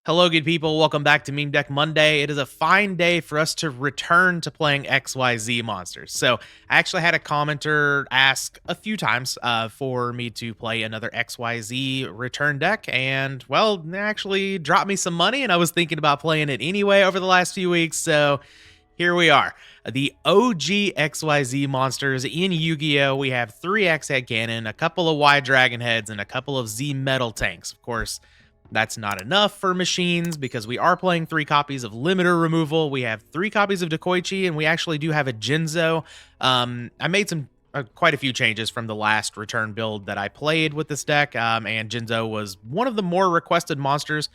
Hello, good people. Welcome back to Meme Deck Monday. It is a fine day for us to return to playing XYZ monsters. So I actually had a commenter ask a few times for me to play another XYZ return deck, and well, they actually dropped me some money, and I was thinking about playing it anyway over the last few weeks. So here we are. The OG XYZ monsters in Yu-Gi-Oh! We have 3 X-Head Cannon, a couple of Y Dragon Heads, and a couple of Z Metal Tanks. Of course, that's not enough for machines because we are playing 3 copies of Limiter Removal. We have 3 copies of Dekoichi, and we actually do have a Jinzo. I made some quite a few changes from the last return build that I played with this deck, and Jinzo was one of the more requested monsters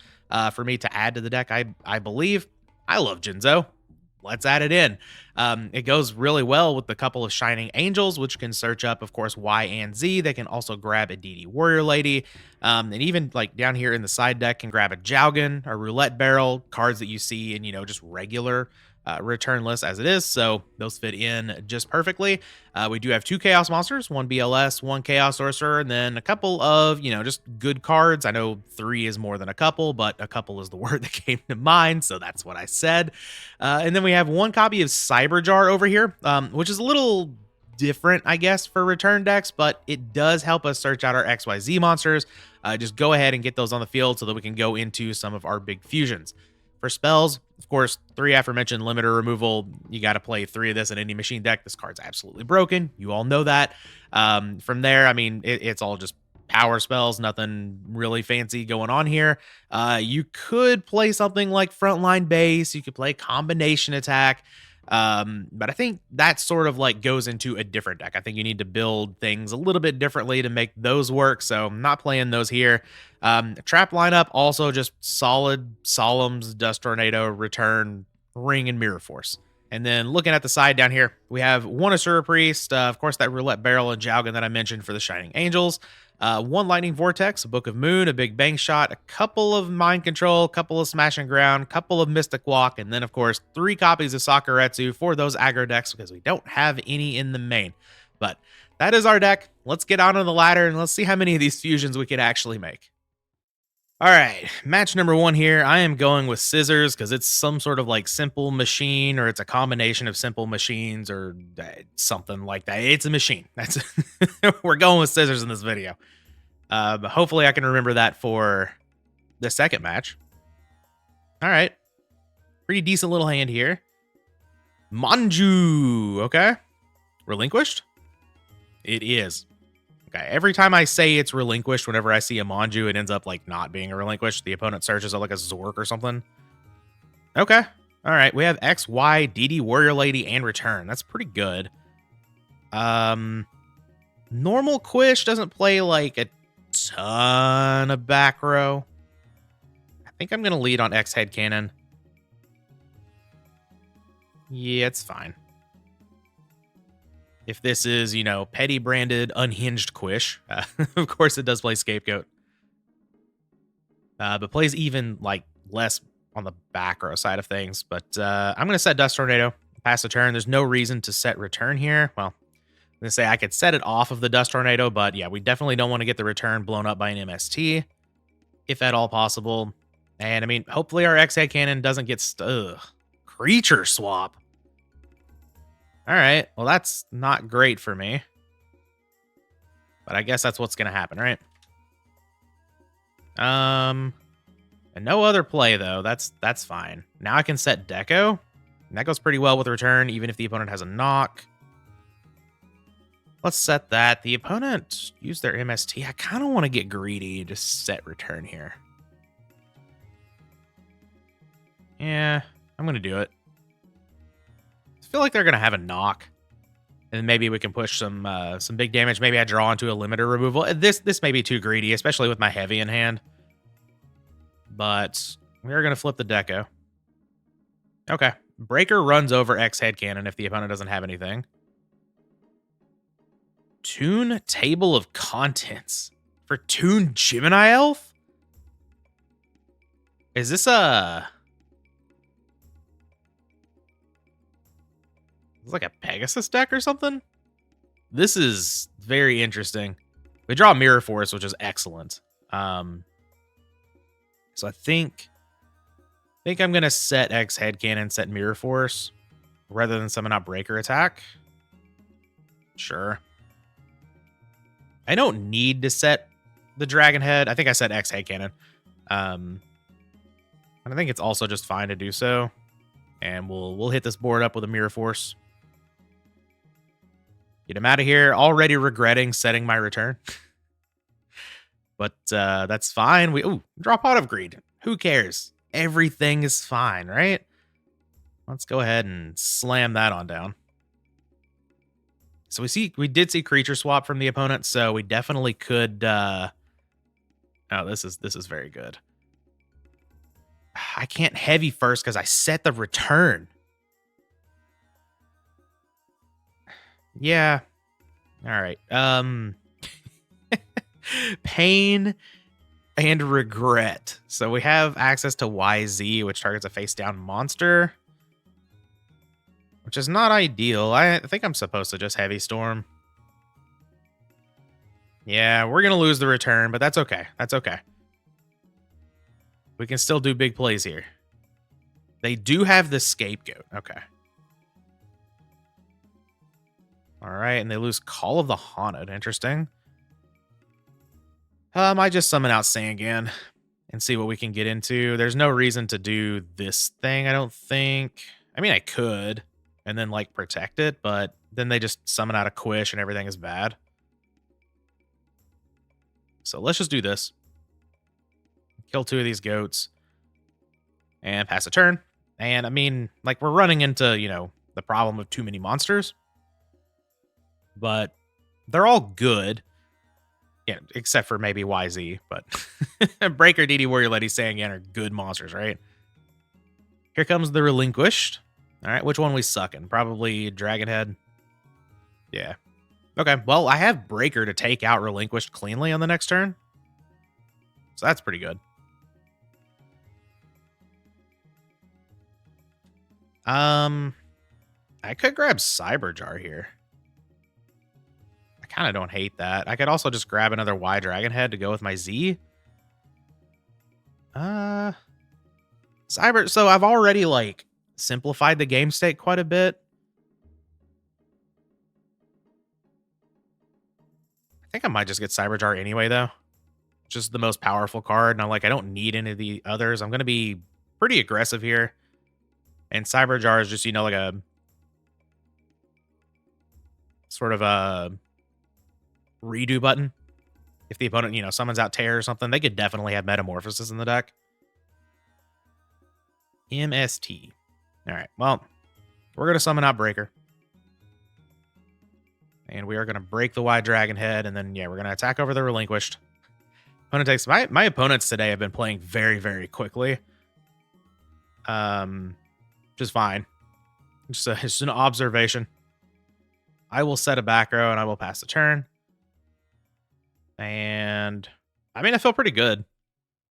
for me to add to the deck, I believe. I love Jinzo. Let's add it in. It goes really well with the couple of Shining Angels, which can search up, of course, Y and Z. They can also grab a DD Warrior Lady. And even like down here in the side deck can grab a Jowgen, a Roulette Barrel, cards that you see in, just regular return list as it is. So those fit in just perfectly. We do have 2 Chaos Monsters, 1 BLS, 1 Chaos Sorcerer, and then a couple of, just good cards. I know 3 is more than a couple, but a couple is the word that came to mind, so that's what I said. And then we have 1 copy of Cyberjar over here, which is a little different, I guess, for return decks, but it does help us search out our XYZ monsters. Just go ahead and get those on the field so that we can go into some of our big fusions. For spells, of course, 3 aforementioned Limiter Removal. You got to play 3 of this in any machine deck. This card's absolutely broken. You all know that. From there, I mean, it's all just power spells. Nothing really fancy going on here. You could play something like Frontline Base. You could play Combination Attack. But I think that sort of like goes into a different deck. I think you need to build things a little bit differently to make those work. So I'm not playing those here. Trap lineup, also just solid Solemns, Dust Tornado, Return, Ring, and Mirror Force. And then looking at the side down here, we have 1 Asura Priest, of course, that Roulette Barrel and Jowgen that I mentioned for the Shining Angels. 1 Lightning Vortex, a Book of Moon, a Big Bang Shot, a couple of Mind Control, a couple of Smash and Ground, a couple of Mystic Walk, and then, of course, 3 copies of Sakuretsu for those aggro decks because we don't have any in the main. But that is our deck. Let's get on the ladder and let's see how many of these fusions we can actually make. All right, match number 1 here. I am going with Scissors because it's some sort of like simple machine, or it's a combination of simple machines, or something like that. It's a machine. That's we're going with Scissors in this video. But hopefully I can remember that for the second match. All right, pretty decent little hand here. Manju, okay. Relinquished? It is. Okay, every time I say it's relinquished, whenever I see a Manju, it ends up like not being a relinquished. The opponent searches it like a Zork or something. Okay. All right, we have X, Y, DD, Warrior Lady, and Return. That's pretty good. Normal Quish doesn't play like a ton of back row. I think I'm going to lead on X Head Cannon. Yeah, it's fine. If this is, petty branded, unhinged Quish, of course it does play Scapegoat. But plays even, like, less on the back row side of things. But I'm going to set Dust Tornado, pass the turn. There's no reason to set Return here. Well, I'm going to say I could set it off of the Dust Tornado, but yeah, we definitely don't want to get the Return blown up by an MST, if at all possible. And, I mean, hopefully our X-Head Cannon doesn't get Creature Swap. All right, well, that's not great for me. But I guess that's what's going to happen, right? And no other play, though. That's fine. Now I can set Deco. And that goes pretty well with Return, even if the opponent has a knock. Let's set that. The opponent used their MST. I kind of want to get greedy and just set Return here. Yeah, I'm going to do it. I feel like they're going to have a knock. And maybe we can push some big damage. Maybe I draw into a Limiter Removal. This may be too greedy, especially with my heavy in hand. But we're going to flip the Deco. Okay. Breaker runs over X Head Cannon if the opponent doesn't have anything. Toon Table of Contents. For Toon Gemini Elf? Is this a... It's like a Pegasus deck or something? This is very interesting. We draw Mirror Force, which is excellent. So I think think I'm going to set X Headcannon, set Mirror Force, rather than summon out Breaker Attack. Sure. I don't need to set the Dragon Head. I think I set X Headcannon. And I think it's also just fine to do so. And we'll hit this board up with a Mirror Force. Get him out of here. Already regretting setting my return. But that's fine. Draw Pot of Greed. Who cares? Everything is fine, right? Let's go ahead and slam that on down. So we did see creature swap from the opponent, so we definitely could oh, this is very good. I can't heavy first because I set the return. Yeah. All right. Pain and regret. So we have access to YZ, which targets a face-down monster, which is not ideal. I think I'm supposed to just heavy storm. Yeah, we're going to lose the return, but that's okay. That's okay. We can still do big plays here. They do have the scapegoat. Okay. All right, and they lose Call of the Haunted. Interesting. I might just summon out Sangan and see what we can get into. There's no reason to do this thing, I don't think. I mean, I could, and then, like, protect it, but then they just summon out a Quish and everything is bad. So let's just do this. Kill 2 of these goats. And pass a turn. And, I mean, like, we're running into, you know, the problem of too many monsters. But they're all good. Yeah, except for maybe YZ. But Breaker, DD Warrior, Lady, Sangan are good monsters, right? Here comes the Relinquished. All right, which one we sucking? Probably Dragonhead. Yeah. Okay, well, I have Breaker to take out Relinquished cleanly on the next turn. So that's pretty good. I could grab Cyberjar here. I kind of don't hate that. I could also just grab another Y Dragon Head to go with my Z. So I've already, like, simplified the game state quite a bit. I think I might just get Cyberjar anyway, though. Just the most powerful card, and I don't need any of the others. I'm going to be pretty aggressive here. And Cyberjar is just, you know, like a sort of a redo button. If the opponent, you know, summons out Tear or something, they could definitely have Metamorphosis in the deck. MST. All right, well, we're going to summon out Breaker. And we are going to break the Y Dragon Head, and then, yeah, we're going to attack over the Relinquished. Opponent takes... My opponents today have been playing very, very quickly. Just fine. Just an observation. I will set a back row, and I will pass the turn. And, I mean, I feel pretty good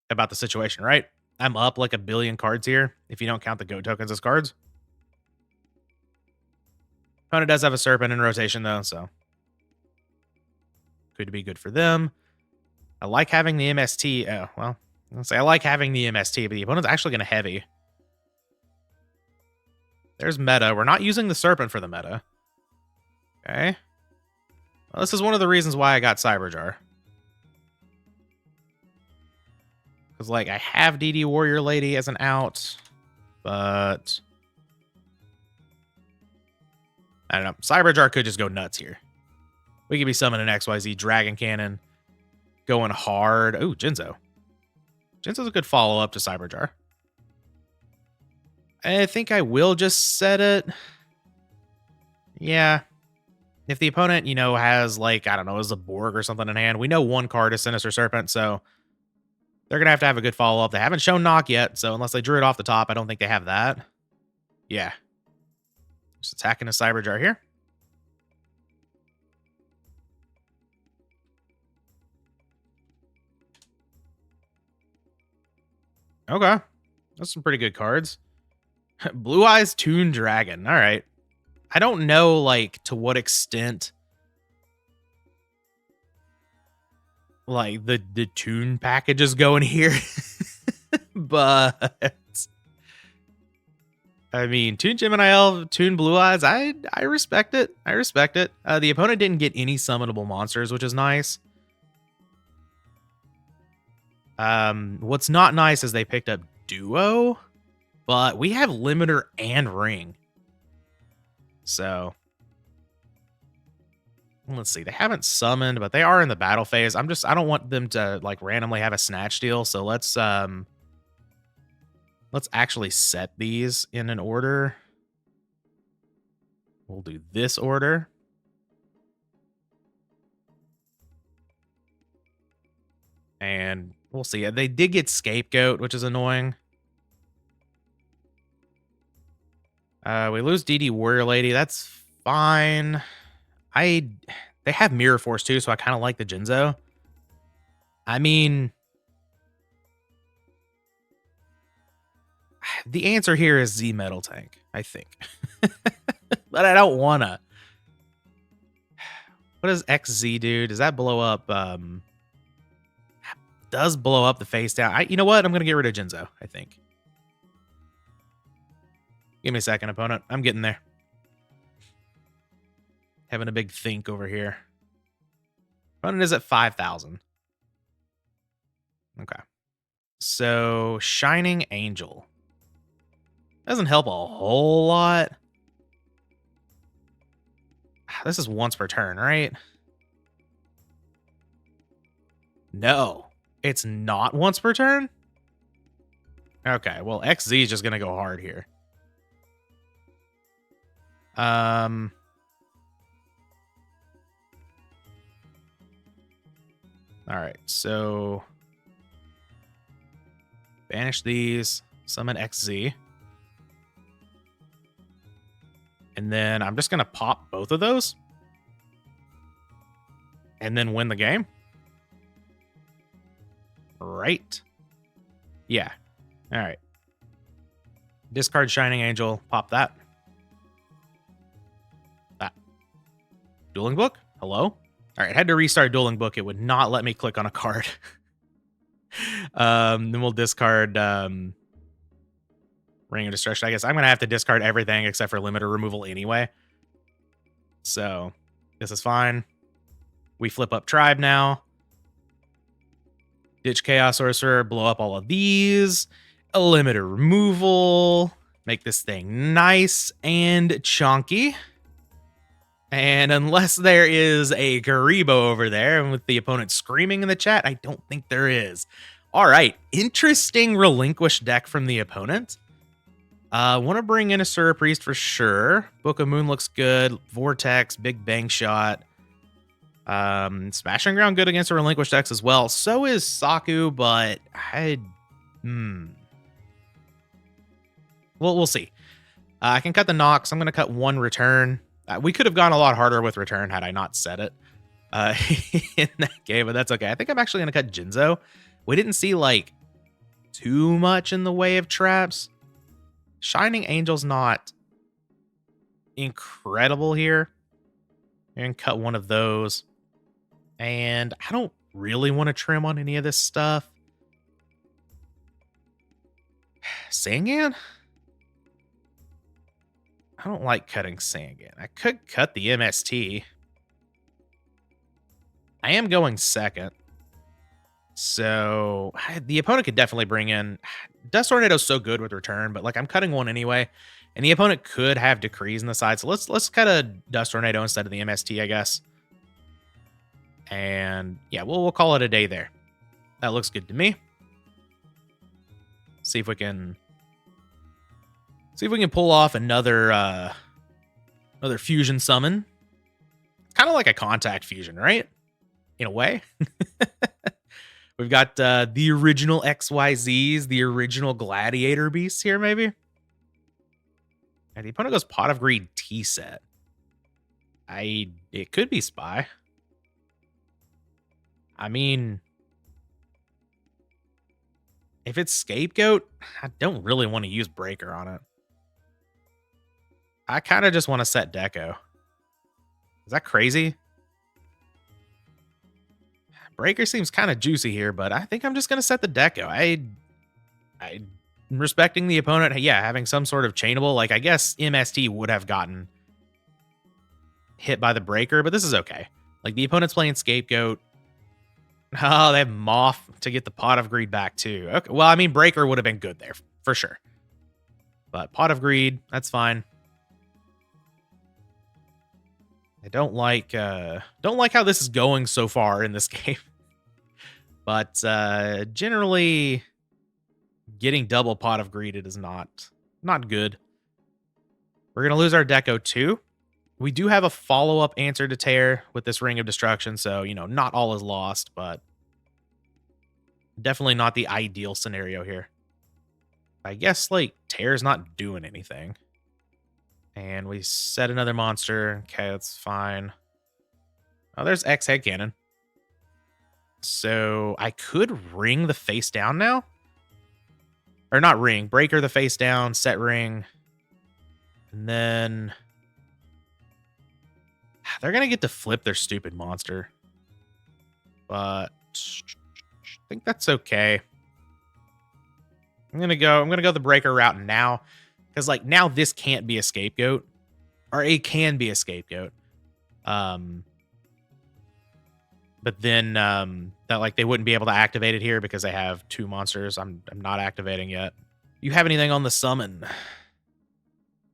about the situation, right? I'm up like 1 billion cards here, if you don't count the Goat tokens as cards. Opponent does have a Serpent in rotation, though, so could be good for them. I like having the MST. Oh, well, let's say I like having the MST, but the opponent's actually going to heavy. There's meta. We're not using the Serpent for the meta. Okay. Well, this is one of the reasons why I got Cyberjar. Because, like, I have DD Warrior Lady as an out, but I don't know. Cyberjar could just go nuts here. We could be summoning XYZ Dragon Cannon, going hard. Ooh, Jinzo. Jinzo's a good follow-up to Cyberjar. I think I will just set it. Yeah. If the opponent, you know, has, like, I don't know, is a Borg or something in hand, we know one card is Sinister Serpent, so they're going to have a good follow-up. They haven't shown knock yet, so unless they drew it off the top, I don't think they have that. Yeah. Just attacking a Cyberjar here. Okay. That's some pretty good cards. Blue Eyes Toon Dragon. All right. I don't know, like, to what extent, like, the Toon package is going here. But I mean, Toon Gemini Elf, Toon Blue Eyes, I respect it. I respect it. The opponent didn't get any summonable monsters, which is nice. What's not nice is they picked up Duo, but we have Limiter and Ring. So let's see. They haven't summoned, but they are in the battle phase. I don't want them to like randomly have a snatch deal. So let's actually set these in an order. We'll do this order. And we'll see. They did get Scapegoat, which is annoying. We lose DD Warrior Lady. That's fine. They have Mirror Force too, so I kind of like the Jinzo. I mean, the answer here is Z Metal Tank, I think. But I don't wanna. What does XZ do? Does that blow up? Does blow up the face down. You know what? I'm gonna get rid of Jinzo, I think. Give me a second, opponent. I'm getting there. Having a big think over here. Opponent is at 5,000. Okay. So, Shining Angel. Doesn't help a whole lot. This is once per turn, right? No. It's not once per turn? Okay, well, XZ is just going to go hard here. All right, so banish these, summon XZ. And then I'm just going to pop both of those. And then win the game. Right? Yeah. All right. Discard Shining Angel. Pop that. That. Dueling Book? Hello? All right. Had to restart Dueling Book. It would not let me click on a card. Then we'll discard Ring of Destruction. I guess I'm going to have to discard everything except for limiter removal anyway. So this is fine. We flip up Tribe now. Ditch Chaos Sorcerer, blow up all of these. A limiter removal. Make this thing nice and chunky. And unless there is a Kuhb over there, and with the opponent screaming in the chat, I don't think there is. All right, interesting Relinquished deck from the opponent. Want to bring in a Asura Priest for sure. Book of Moon looks good. Vortex, Big Bang Shot. Smashing Ground good against the Relinquished decks as well. So is Saku, but we'll see. I can cut the Nox. I'm going to cut one return. We could have gone a lot harder with return had I not said it in that game, but that's okay. I think I'm actually going to cut Jinzo. We didn't see like too much in the way of traps. Shining Angel's not incredible here. And cut one of those. And I don't really want to trim on any of this stuff. Sangan? I don't like cutting Sangan. I could cut the MST. I am going second. So the opponent could definitely bring in... Dust Tornado's so good with return, but like I'm cutting one anyway. And the opponent could have Decrees on the side. So let's cut a Dust Tornado instead of the MST, I guess. And yeah, we'll call it a day there. That looks good to me. See if we can pull off another fusion summon. Kind of like a contact fusion, right? In a way. We've got the original XYZs, the original Gladiator Beasts here, maybe. And the opponent goes Pot of Greed T set. It could be Spy. I mean, if it's Scapegoat, I don't really want to use Breaker on it. I kind of just want to set Deco. Is that crazy? Breaker seems kind of juicy here, but I think I'm just going to set the Deco. respecting the opponent, yeah, having some sort of chainable, like I guess MST would have gotten hit by the breaker, but this is okay. Like the opponent's playing Scapegoat. Oh, they have Moth to get the Pot of Greed back too. Okay, well, I mean, breaker would have been good there for sure. But Pot of Greed, that's fine. I don't like how this is going so far in this game. But generally getting double Pot of Greed, it is not good. We're going to lose our Deco too. We do have a follow-up answer to Tear with this Ring of Destruction, so, you know, not all is lost, but definitely not the ideal scenario here. I guess, like, Tear's not doing anything. And we set another monster. Okay, that's fine. Oh, there's X Head Cannon. So I could ring the face down now. Or not ring. Breaker the face down. Set ring. And then they're going to get to flip their stupid monster. But I think that's okay. I'm going to go the breaker route now. Because, like, now this can't be a scapegoat. Or it can be a scapegoat. But then that, like, they wouldn't be able to activate it here because they have two monsters. I'm not activating yet. You have anything on the summon?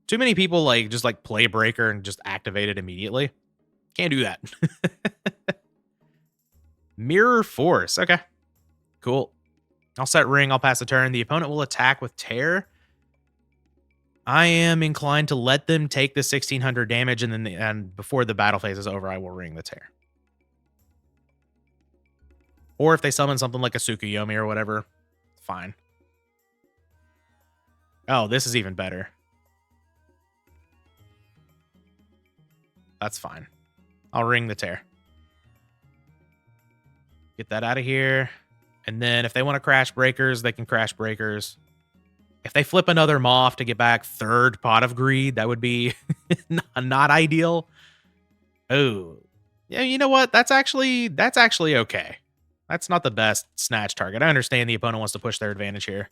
Too many people, like, just, like, play breaker and just activate it immediately. Can't do that. Mirror Force. Okay. Cool. I'll set ring. I'll pass the turn. The opponent will attack with Tear. I am inclined to let them take the 1600 damage, and then before the battle phase is over, I will ring the Tear. Or if they summon something like a Tsukuyomi or whatever, fine. Oh, this is even better. That's fine. I'll ring the Tear. Get that out of here. And then if they want to crash breakers, they can crash breakers. If they flip another Moth to get back third Pot of Greed, that would be not ideal. Oh. Yeah, you know what? That's actually okay. That's not the best snatch target. I understand the opponent wants to push their advantage here.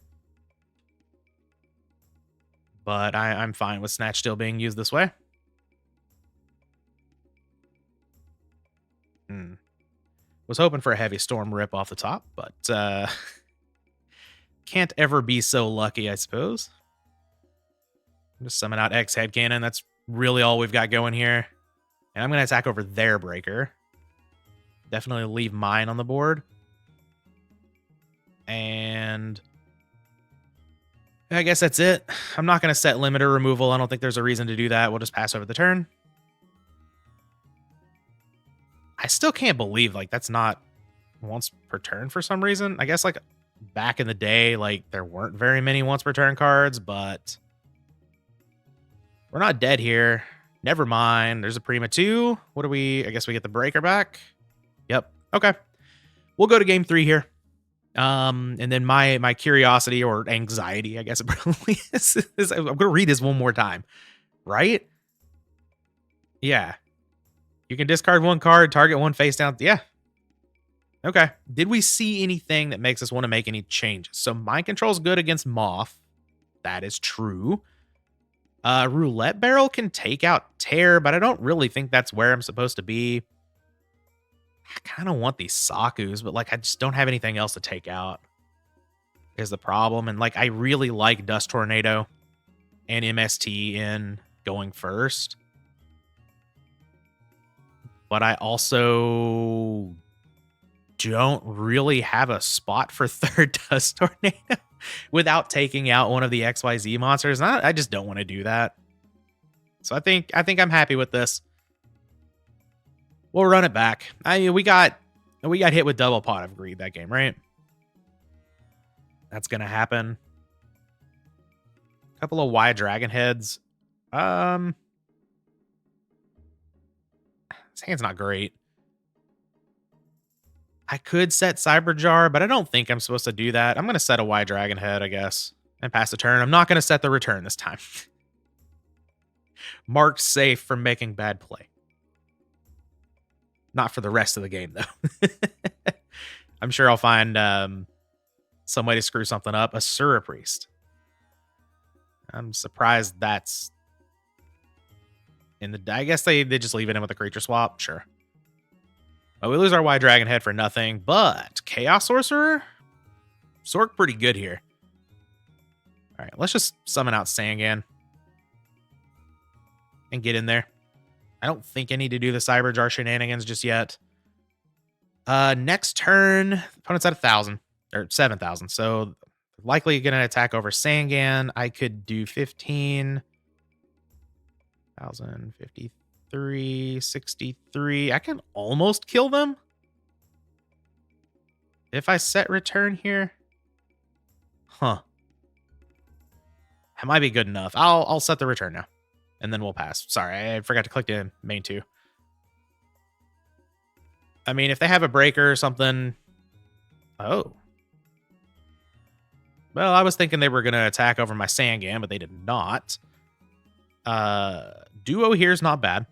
But I'm fine with snatch still being used this way. Was hoping for a heavy storm rip off the top, but can't ever be so lucky, I suppose. Just summon out X Head Cannon. That's really all we've got going here. And I'm going to attack over their breaker. Definitely leave mine on the board. And I guess that's it. I'm not going to set limiter removal. I don't think there's a reason to do that. We'll just pass over the turn. I still can't believe, like, that's not once per turn for some reason. I guess, like, back in the day, like, there weren't very many once per turn cards, but we're not dead here. Never mind. There's a Prima 2. What do we... I guess we get the breaker back. Yep. Okay. We'll go to game 3 here. And then my curiosity or anxiety, I guess it probably is I'm going to read this one more time. Right? Yeah. You can discard one card, target one face down. Yeah. Okay. Did we see anything that makes us want to make any changes? So Mind Control's good against Moth. That is true. Roulette Barrel can take out Tear, but I don't really think that's where I'm supposed to be. I kind of want these Sakus, but, like, I just don't have anything else to take out is the problem. And, like, I really like Dust Tornado and MST in going first. But I also don't really have a spot for third Dust Tornado without taking out one of the XYZ monsters. I just don't want to do that. So I think I'm happy with this. We'll run it back. We got hit with double Pot of Greed that game, right? That's gonna happen. A couple of Y Dragon heads. His hand's not great. I could set Cyberjar, but I don't think I'm supposed to do that. I'm going to set a Y Dragon head, I guess, and pass the turn. I'm not going to set the return this time. Marked safe from making bad play. Not for the rest of the game, though. I'm sure I'll find some way to screw something up. Asura Priest. I'm surprised that's in the... I guess they just leave it in with a creature swap. Sure. But we lose our White Dragon Head for nothing. But Chaos Sorcerer? Sork pretty good here. All right, let's just summon out Sangan. And get in there. I don't think I need to do the Cyber Jar shenanigans just yet. Next turn, opponent's at 1,000. Or 7,000. So likely going to attack over Sangan. I could do 15. 1,053, 63. I can almost kill them. If I set return here. Huh. That might be good enough. I'll set the return now. And then we'll pass. Sorry, I forgot to click in main 2. I mean, if they have a breaker or something... Oh. Well, I was thinking they were going to attack over my Sangan, but they did not. Duo here is not bad.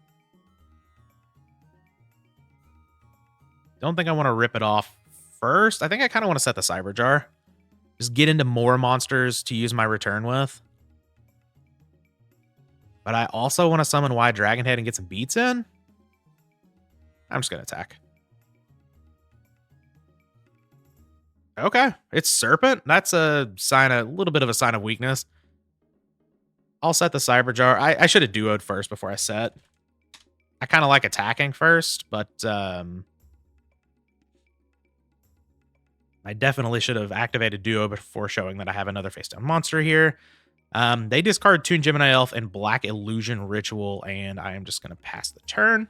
Don't think I want to rip it off first. I think I kind of want to set the Cyber Jar. Just get into more monsters to use my return with. But I also want to summon Wide Dragon Head and get some beats in. I'm just going to attack. Okay, it's Serpent. That's a little bit of a sign of weakness. I'll set the Cyber Jar. I should have duoed first before I set. I kind of like attacking first, but I definitely should have activated Duo before showing that I have another face-down monster here. They discard Toon Gemini Elf and Black Illusion Ritual, and I am just going to pass the turn.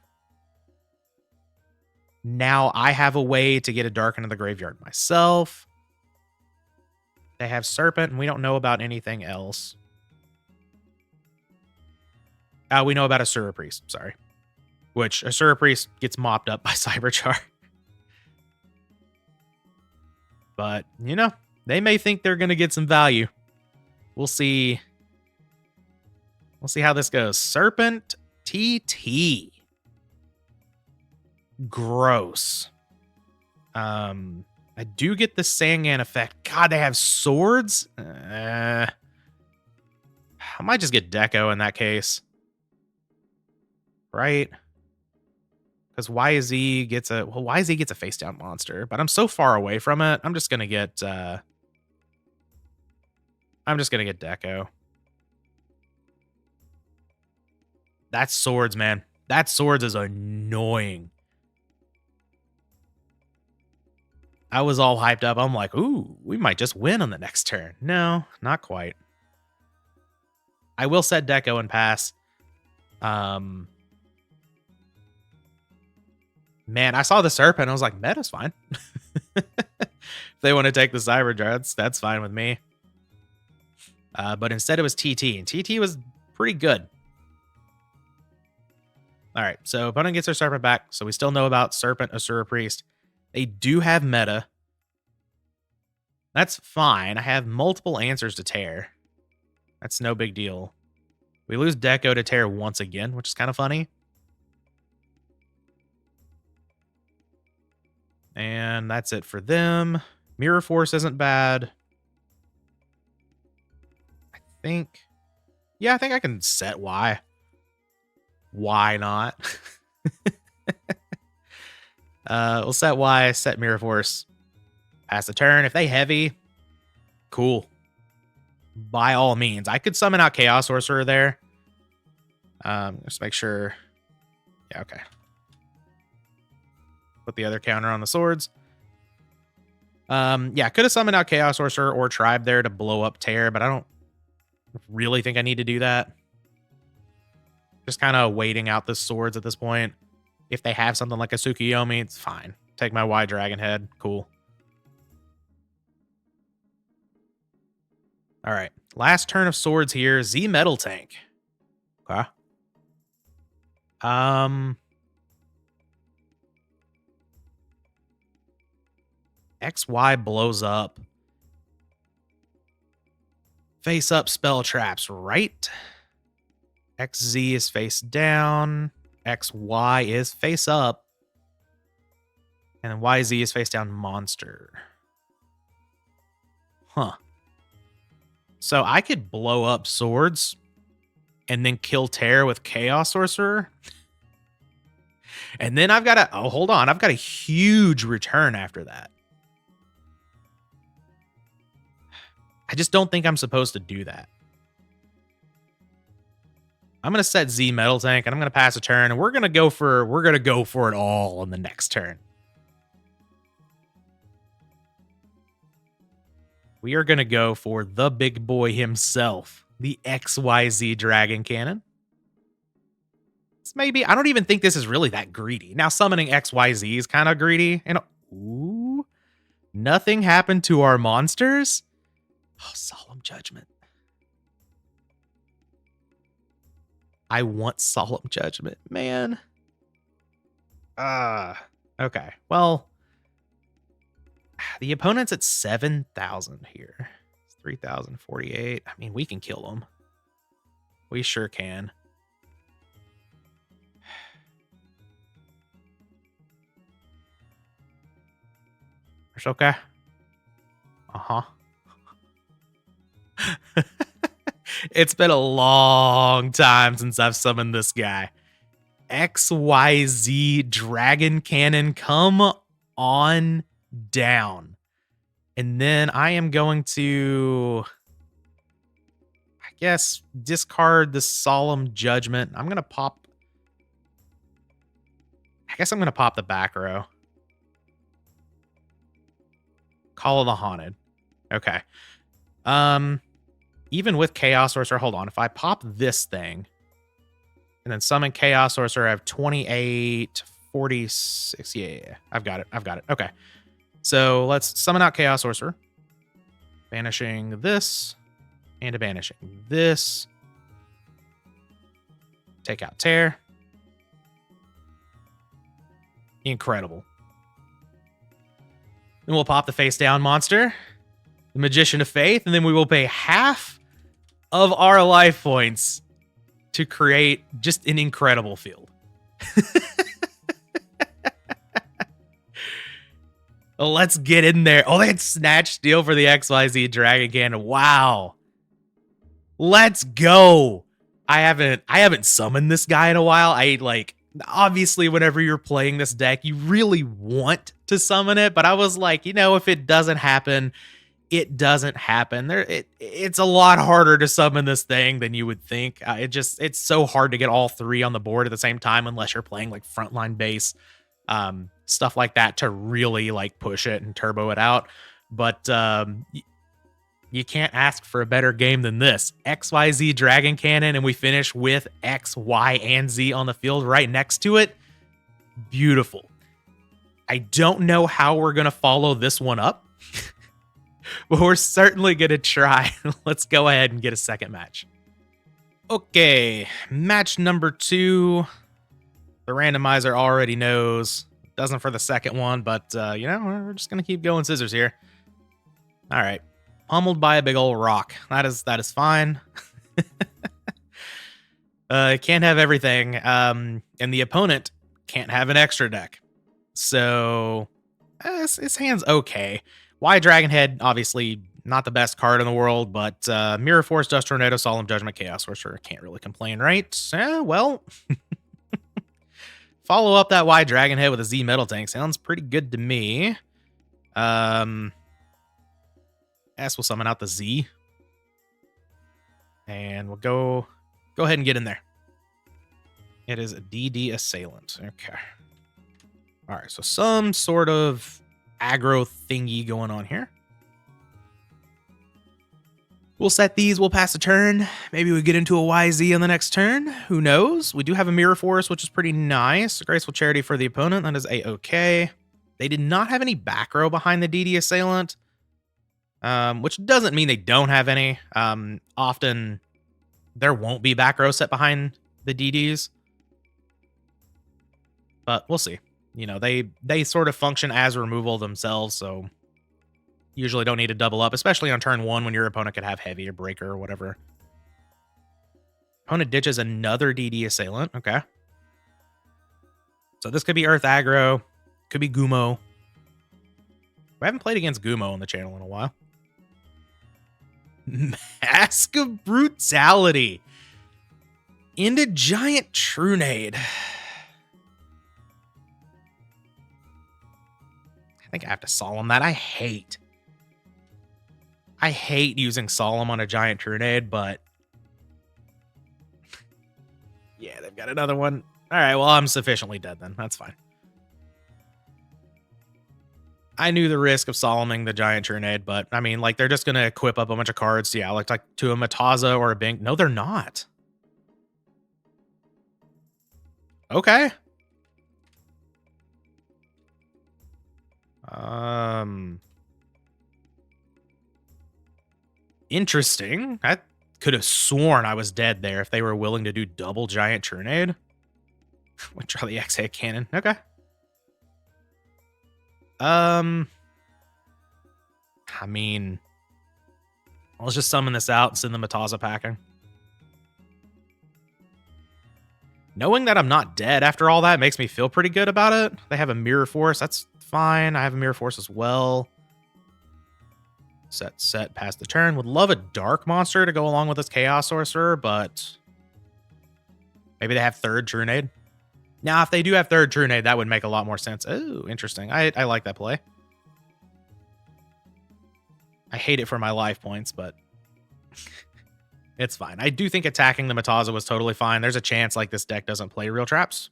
Now I have a way to get a Dark into the graveyard myself. They have Serpent, and we don't know about anything else. We know about Asura Priest, sorry. Which, Asura Priest gets mopped up by Cyberchar. But, you know, they may think they're going to get some value. We'll see. We'll see how this goes. Serpent TT. Gross. I do get the Sangan effect. God, they have swords? I might just get Deco in that case. Right? Because YZ gets a... Well, YZ gets a face-down monster, but I'm so far away from it. I'm just going to get... I'm just going to get Deco. That swords, man. That swords is annoying. I was all hyped up. I'm like, ooh, we might just win on the next turn. No, not quite. I will set Deco and pass. Man, I saw the Serpent. I was like, meta's fine. If they want to take the Cyber Jar, that's fine with me. But instead it was TT, and TT was pretty good. All right, so opponent gets their Serpent back, so we still know about Serpent, Asura Priest. They do have meta. That's fine. I have multiple answers to tear. That's no big deal. We lose Deco to tear once again, which is kind of funny. And that's it for them. Mirror Force isn't bad. I think I can set Y. Why not? We'll set Y, set Mirror Force. Pass the turn. If they heavy, cool. By all means. I could summon out Chaos Sorcerer there. Just make sure. Yeah, okay. Put the other counter on the swords. Yeah, could have summoned out Chaos Sorcerer or Tribe there to blow up Tear, but I don't really think I need to do that. Just kind of waiting out the swords at this point. If they have something like a Tsukuyomi, it's fine. Take my White Dragon Head. Cool. All right. Last turn of swords here. Z Metal Tank. Okay. XY blows up. Face up spell traps, right? XZ is face down. XY is face up. And then YZ is face down monster. Huh. So I could blow up swords and then kill Terror with Chaos Sorcerer. And then I've got oh, hold on. I've got a huge return after that. I just don't think I'm supposed to do that. I'm going to set Z Metal Tank and I'm going to pass a turn and we're going to go for it all on the next turn. We are going to go for the big boy himself, the XYZ Dragon Cannon. Maybe, I don't even think this is really that greedy. Now, summoning XYZ is kind of greedy. And ooh, nothing happened to our monsters? Oh, Solemn Judgment. I want Solemn Judgment, man. Okay. Well, the opponent's at 7,000 here. It's 3,048. I mean, we can kill them. We sure can. It's okay. Uh-huh. It's been a long time since I've summoned this guy. XYZ Dragon Cannon, come on down. And then I am going to, I guess, discard the Solemn Judgment. I'm going to pop, I guess I'm going to pop the back row. Call of the Haunted. Okay. Even with Chaos Sorcerer, hold on. If I pop this thing and then summon Chaos Sorcerer, I have 28, 46. Yeah. I've got it. Okay. So let's summon out Chaos Sorcerer. Banishing this and banishing this. Take out Tear. Incredible. Then we'll pop the face down monster, the Magician of Faith, and then we will pay half of our life points to create just an incredible field. Let's get in there. Oh, they had Snatch Steal for the XYZ Dragon Cannon. Wow. Let's go. I haven't summoned this guy in a while. Obviously, whenever you're playing this deck, you really want to summon it, but I was like, if it doesn't happen, it doesn't happen. It's a lot harder to summon this thing than you would think. It's so hard to get all three on the board at the same time unless you're playing like frontline base, stuff like that to really like push it and turbo it out. But you can't ask for a better game than this. XYZ Dragon Cannon, and we finish with X, Y, and Z on the field right next to it. Beautiful. I don't know how we're going to follow this one up, but we're certainly going to try. Let's go ahead and get a second match. Okay, match number 2. The randomizer already knows. Doesn't for the second one, but, we're just going to keep going scissors here. All right. Pummeled by a big old rock. That is fine. Can't have everything. And the opponent can't have an extra deck. So, his hand's okay. Y Dragonhead, obviously not the best card in the world, but Mirror Force, Dust Tornado, Solemn Judgment, Chaos Sorcerer. Can't really complain, right? Well, follow up that Y Dragonhead with a Z Metal Tank. Sounds pretty good to me. We'll summon out the Z. And we'll go ahead and get in there. It is a DD Assailant. Okay. All right, so some sort of aggro thingy going on here. We'll set these. We'll pass a turn. Maybe we get into a YZ on the next turn. Who knows? We do have a Mirror Force, which is pretty nice. A Graceful Charity for the opponent. That is A-okay. They did not have any back row behind the DD Assailant. Which doesn't mean they don't have any. Often there won't be back row set behind the DDs. But we'll see. They sort of function as removal themselves, so usually don't need to double up, especially on turn 1 when your opponent could have heavy or breaker or whatever. Opponent ditches another DD Assailant. Okay. So this could be Earth Aggro. Could be Gumo. We haven't played against Gumo on the channel in a while. Mask of Brutality into Giant Trunade. I think I have to Solemn that. I hate using Solemn on a Giant Trunade, but yeah, they've got another one. All right, well, I'm sufficiently dead then. That's fine. I knew the risk of Soloming the Giant Trunade, but I mean, like, they're just going to equip up a bunch of cards. Yeah, like to a Mataza or a Bink. No, they're not. Okay. Interesting. I could have sworn I was dead there if they were willing to do double Giant Trunade. Withdraw the X-Head Cannon. Okay. I mean, let's just summon this out and send the Mataza packing. Knowing that I'm not dead after all that makes me feel pretty good about it. They have a Mirror Force. That's fine. I have a Mirror Force as well. Set, pass the turn. Would love a Dark Monster to go along with this Chaos Sorcerer, but maybe they have third Trunade. Now, if they do have third Trunade, that would make a lot more sense. Oh, interesting. I like that play. I hate it for my life points, but it's fine. I do think attacking the Mataza was totally fine. There's a chance like this deck doesn't play real traps.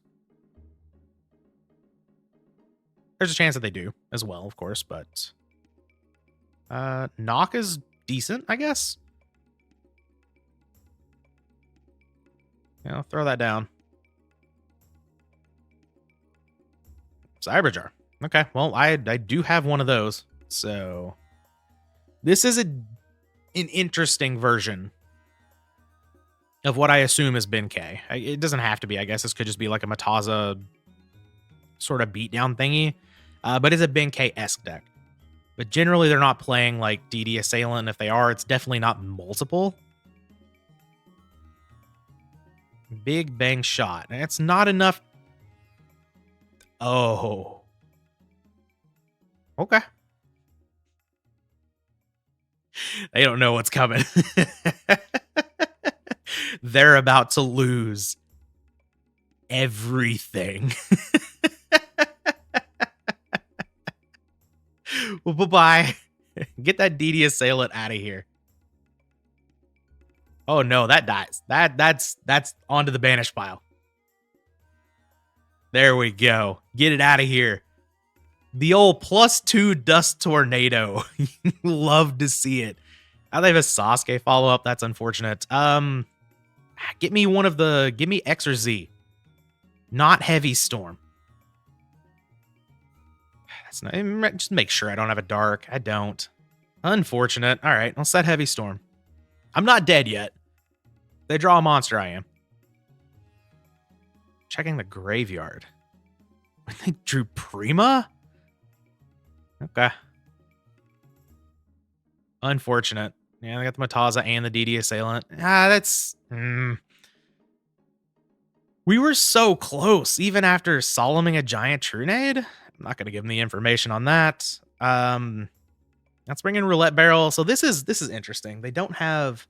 There's a chance that they do as well, of course, but knock is decent, I guess. I'll throw that down. Cyberjar. Okay, well, I do have one of those. So this is an interesting version of what I assume has been K. It doesn't have to be, I guess. This could just be like a Mataza sort of beatdown thingy. But it's a Ben K-esque deck. But generally, they're not playing like DD Assailant. And if they are, it's definitely not multiple. Big Bang Shot. And it's not enough. Oh. Okay. They don't know what's coming. They're about to lose everything. Well, bye-bye. Get that DD Assailant out of here. Oh no, that dies. That's onto the banish pile. There we go. Get it out of here. The old +2 Dust Tornado. Love to see it. Now they have a Sasuke follow-up. That's unfortunate. Get me one of the... Give me X or Z. Not Heavy Storm. That's not... Just make sure I don't have a Dark. I don't. Unfortunate. All right, I'll set Heavy Storm. I'm not dead yet. They draw a monster, I am. Checking the graveyard. They drew Prima? Okay. Unfortunate. Yeah, they got the Mataza and the DD Assailant. That's... We were so close, even after Soloming a Giant Trunade. I'm not going to give them the information on that. Let's bring in Roulette Barrel. So this is interesting. They don't have...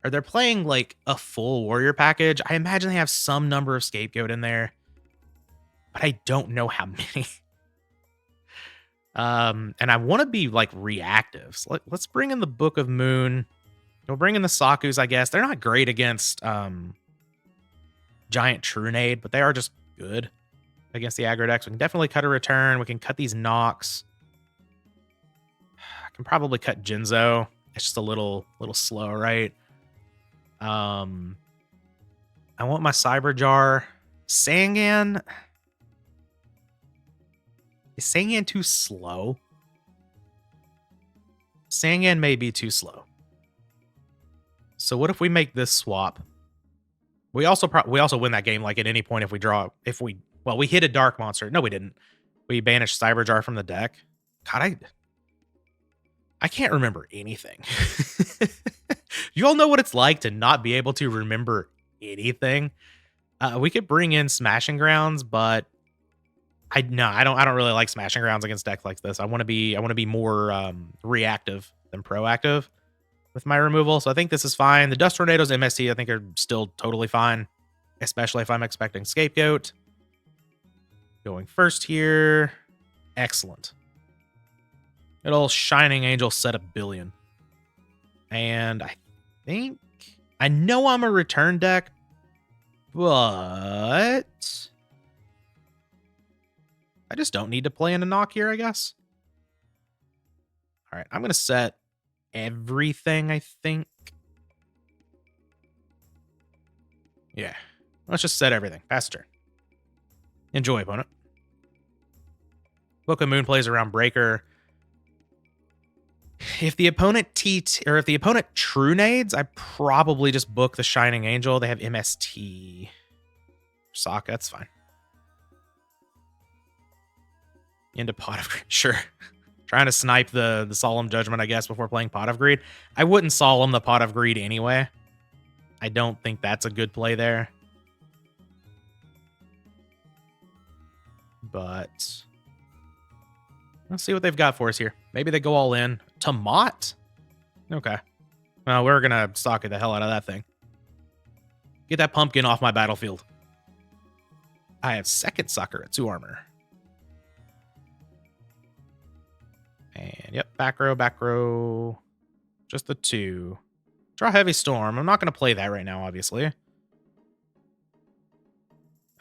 Or they're playing like a full warrior package. I imagine they have some number of Scapegoat in there. But I don't know how many. And I want to be like reactive. So let's bring in the Book of Moon. We'll bring in the Sakus, I guess. They're not great against Giant Trunade, but they are just good against the aggro decks. We can definitely cut a return. We can cut these knocks. I can probably cut Jinzo. It's just a little slow, right? I want my Cyberjar. Sangan. Is Sangan too slow? Sangan may be too slow. So what if we make this swap? We also win that game like at any point if we draw we hit a dark monster. No, we didn't. We banished Cyberjar from the deck. God, I can't remember anything. You all know what it's like to not be able to remember anything. We could bring in Smashing Grounds, but I don't really like Smashing Grounds against decks like this. I want to be more reactive than proactive. with my removal, so I think this is fine. The Dust Tornadoes MST I think are still totally fine, especially if I'm expecting Scapegoat. Going first here. Excellent. Good old Shining Angel set a billion. And I know I'm a return deck, but I just don't need to play in a knock here, I guess. All right, I'm going to set everything, I think. Yeah, let's just set everything. Pass turn. Enjoy, opponent. Book of Moon plays around Breaker. If the opponent if the opponent true nades, I probably just book the Shining Angel. They have MST. Sokka, that's fine. Into Pot of Greed. Sure. Trying to snipe the Solemn Judgment, I guess, before playing Pot of Greed. I wouldn't Solemn the Pot of Greed anyway. I don't think that's a good play there. But let's see what they've got for us here. Maybe they go all in. Tomat? Okay. Well, we're going to Sokka the hell out of that thing. Get that pumpkin off my battlefield. I have second Sucker at 2 armor. And yep, back row. Just the 2. Draw Heavy Storm. I'm not going to play that right now, obviously.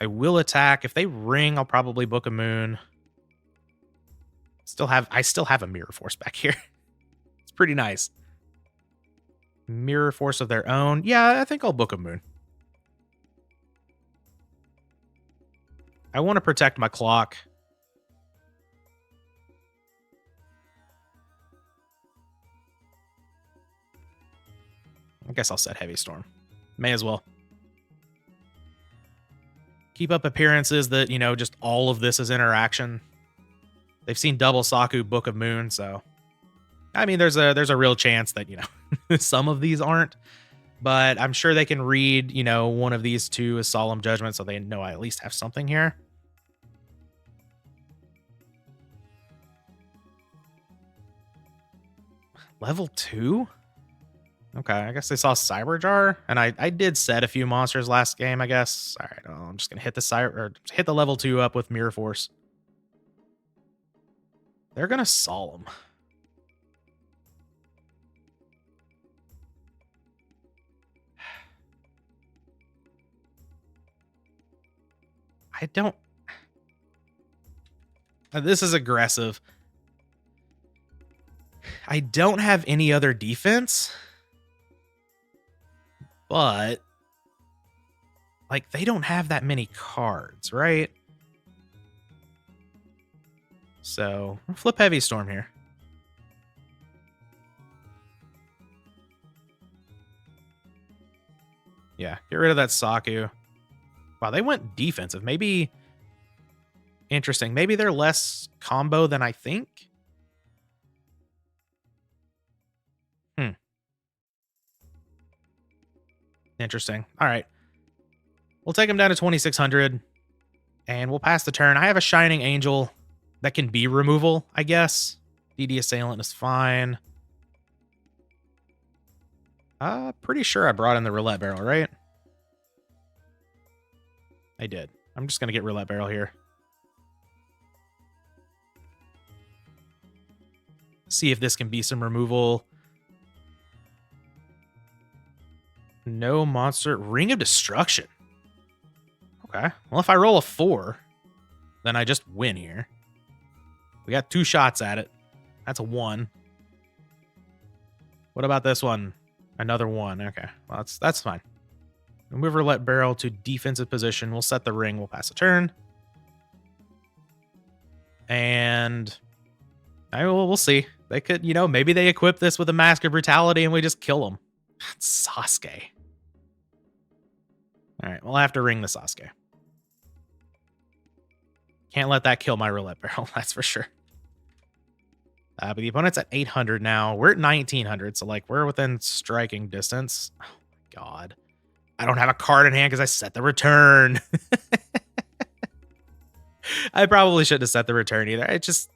I will attack. If they ring, I'll probably book a moon. I still have a Mirror Force back here. It's pretty nice. Mirror Force of their own. Yeah, I think I'll book a moon. I want to protect my clock. I guess I'll set Heavy Storm. May as well. Keep up appearances that, you know, just all of this is interaction. They've seen double Saku, Book of Moon, so I mean, there's a real chance that, you know, some of these aren't, but I'm sure they can read, you know, one of these two as Solemn Judgment, so they know I at least have something here. Level 2? Okay, I guess they saw Cyberjar, and I did set a few monsters last game, I guess. All right, I'm just gonna hit the level 2 up with Mirror Force. They're gonna Solemn. I don't. This is aggressive. I don't have any other defense. But, like, they don't have that many cards, right? So, I'll flip Heavy Storm here. Yeah, get rid of that Saku. Wow, they went defensive. Maybe, interesting. Maybe they're less combo than I think. Interesting. All right. We'll take him down to 2,600, and we'll pass the turn. I have a Shining Angel that can be removal, I guess. DD Assailant is fine. Pretty sure I brought in the Roulette Barrel, right? I did. I'm just going to get Roulette Barrel here. See if this can be some removal. No monster. Ring of Destruction. Okay. Well, if I roll a 4, then I just win here. We got 2 shots at it. That's a 1. What about this one? Another 1. Okay. Well, that's fine. We'll move Roulette Barrel to defensive position. We'll set the ring. We'll pass a turn. And we'll see. They could, you know, maybe they equip this with a Mask of Brutality and we just kill them. Sasuke. All right, we'll have to ring the Sasuke. Can't let that kill my Roulette Barrel, that's for sure. But the opponent's at 800 now. We're at 1,900, so, like, we're within striking distance. Oh, my God. I don't have a card in hand because I set the return. I probably shouldn't have set the return either.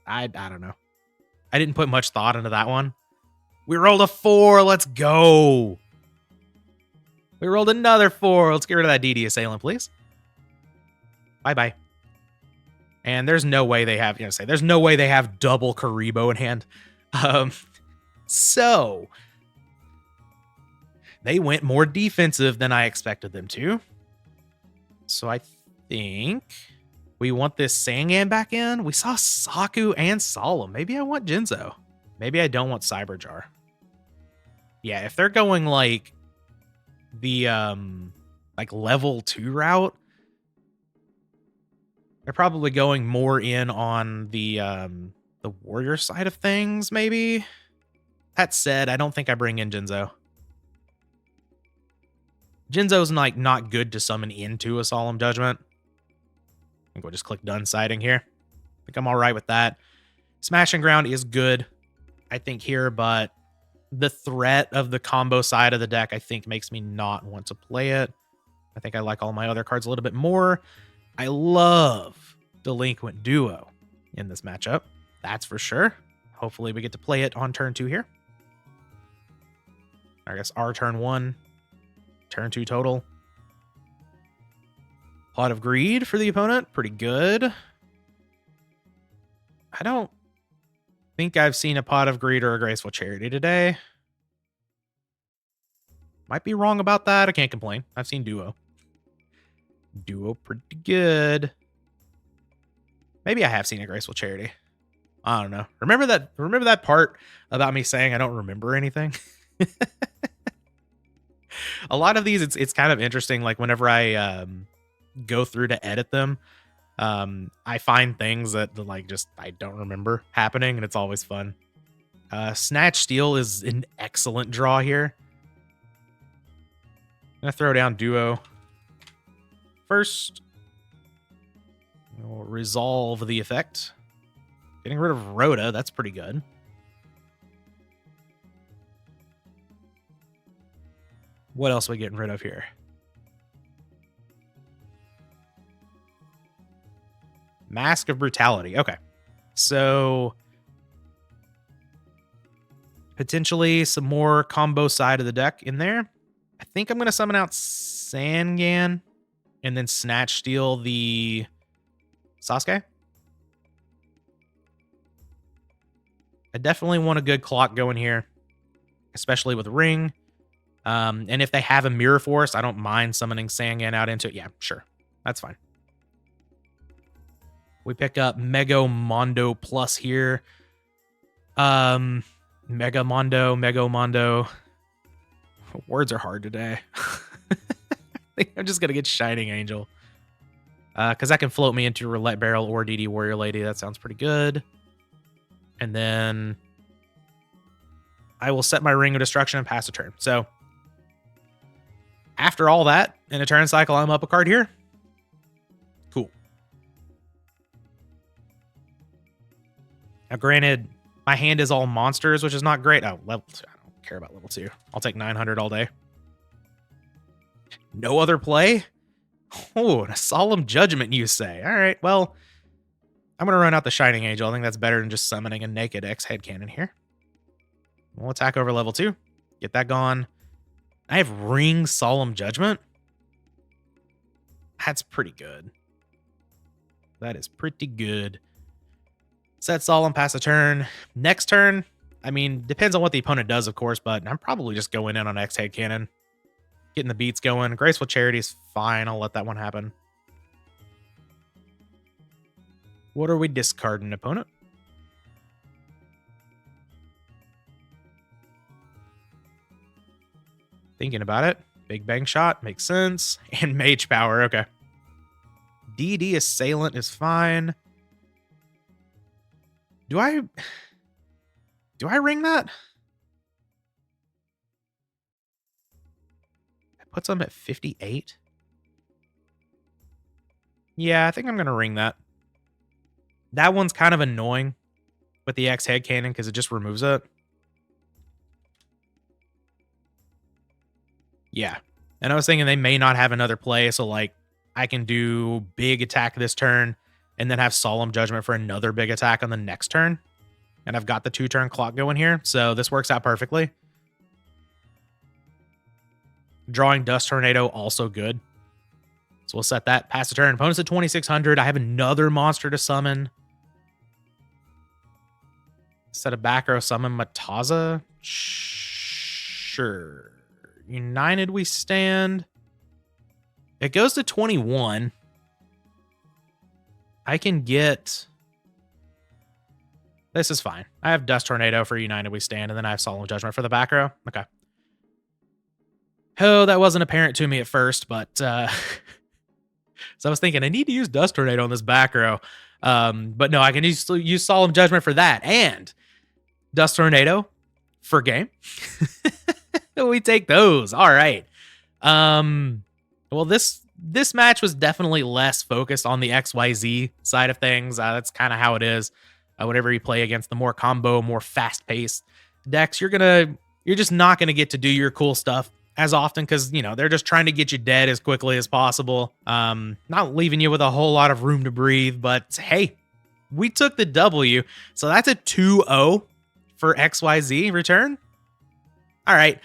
I don't know. I didn't put much thought into that one. We rolled a 4. Let's go. We rolled another 4. Let's get rid of that DD Assailant, please. Bye-bye. And there's no way they have, there's no way they have double Kuhb in hand. So they went more defensive than I expected them to. So I think we want this Sangan back in. We saw Saku and Solemn. Maybe I want Jinzo. Maybe I don't want Cyberjar. Yeah, if they're going like the like level 2 route, they're probably going more in on the warrior side of things, maybe. That said, I don't think I bring in Jinzo. Jinzo's like not good to summon into a Solemn Judgment. I think we'll just click done siding here. I think I'm all right with that. Smashing Ground is good, I think, here, but the threat of the combo side of the deck, I think, makes me not want to play it. I think I like all my other cards a little bit more. I love Delinquent Duo in this matchup. That's for sure. Hopefully we get to play it on turn 2 here. I guess our turn 1, turn 2 total. Pot of Greed for the opponent. Pretty good. I don't think I've seen a Pot of Greed or a Graceful Charity today. Might be wrong about that. I can't complain. I've seen Duo. Duo pretty good. Maybe I have seen a Graceful Charity. I don't know. Remember that part about me saying I don't remember anything? A lot of these, it's kind of interesting. Like whenever I go through to edit them, I find things that like just I don't remember happening, and it's always fun. Snatch Steal is an excellent draw here. I'm gonna throw down Duo first. We'll resolve the effect. Getting rid of Rhoda, that's pretty good. What else are we getting rid of here? Mask of Brutality. Okay. So potentially some more combo side of the deck in there. I think I'm going to summon out Sangan and then Snatch Steal the Sasuke. I definitely want a good clock going here, especially with Ring. And if they have a Mirror Force, I don't mind summoning Sangan out into it. Yeah, sure. That's fine. We pick up Mega Mondo Plus here. Mega Mondo. Words are hard today. I think I'm just going to get Shining Angel. Because that can float me into Roulette Barrel or DD Warrior Lady. That sounds pretty good. And then I will set my Ring of Destruction and pass a turn. So after all that, in a turn cycle, I'm up a card here. Cool. Now, granted, my hand is all monsters, which is not great. Oh, level 2. I don't care about level 2. I'll take 900 all day. No other play? Oh, a Solemn Judgment, you say. All right, well, I'm going to run out the Shining Angel. I think that's better than just summoning a naked X Headcanon here. We'll attack over level 2. Get that gone. I have Ring Solemn Judgment. That's pretty good. That is pretty good. Set Solemn, pass a turn. Next turn, I mean, depends on what the opponent does, of course, but I'm probably just going in on X Headcanon. Getting the beats going. Graceful Charity is fine. I'll let that one happen. What are we discarding, opponent? Thinking about it. Big Bang Shot makes sense. And Mage Power. Okay. DD Assailant is fine. Do I ring that? That puts them at 58. Yeah, I think I'm going to ring that. That one's kind of annoying with the X Headcanon because it just removes it. Yeah. And I was thinking they may not have another play, so like I can do big attack this turn and then have Solemn Judgment for another big attack on the next turn. and I've got the 2-turn clock going here, so this works out perfectly. Drawing Dust Tornado, also good. So we'll set that. Pass the turn. Opponent's at 2,600. I have another monster to summon. Set a back row summon Mataza. Sure. United we stand. It goes to 21. I can get... This is fine. I have Dust Tornado for United we stand, and then I have Solemn Judgment for the back row. Okay. Oh, that wasn't apparent to me at first, but... So I was thinking, I need to use Dust Tornado on this back row. But no, I can use Solemn Judgment for that. And Dust Tornado for game. We take those. All right. Well, this match was definitely less focused on the XYZ side of things. That's kind of how it is. Whenever you play against the more combo, more fast-paced decks, you're just not gonna get to do your cool stuff as often because, you know, they're just trying to get you dead as quickly as possible. Not leaving you with a whole lot of room to breathe, but hey, we took the W. So that's a 2-0 for XYZ return. All right.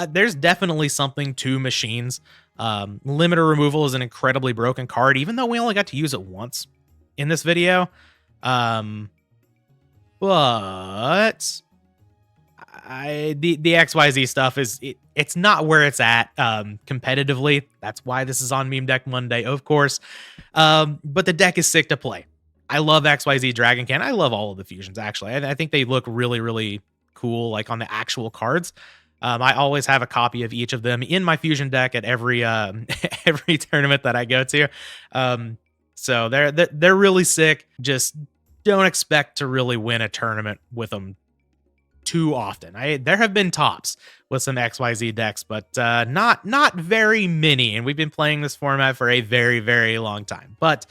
There's definitely something to machines. Limiter removal is an incredibly broken card, even though we only got to use it once in this video. But the XYZ stuff it's not where it's at competitively. That's why this is on Meme Deck Monday, of course. But the deck is sick to play. I love XYZ Dragon Can. I love all of the fusions, actually. I think they look really, really cool, like on the actual cards. I always have a copy of each of them in my fusion deck at every every tournament that I go to. So they're really sick. Just don't expect to really win a tournament with them too often. There have been tops with some XYZ decks, but not very many. And we've been playing this format for a very, very long time. But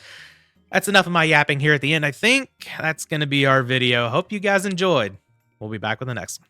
that's enough of my yapping here at the end. I think that's going to be our video. Hope you guys enjoyed. We'll be back with the next one.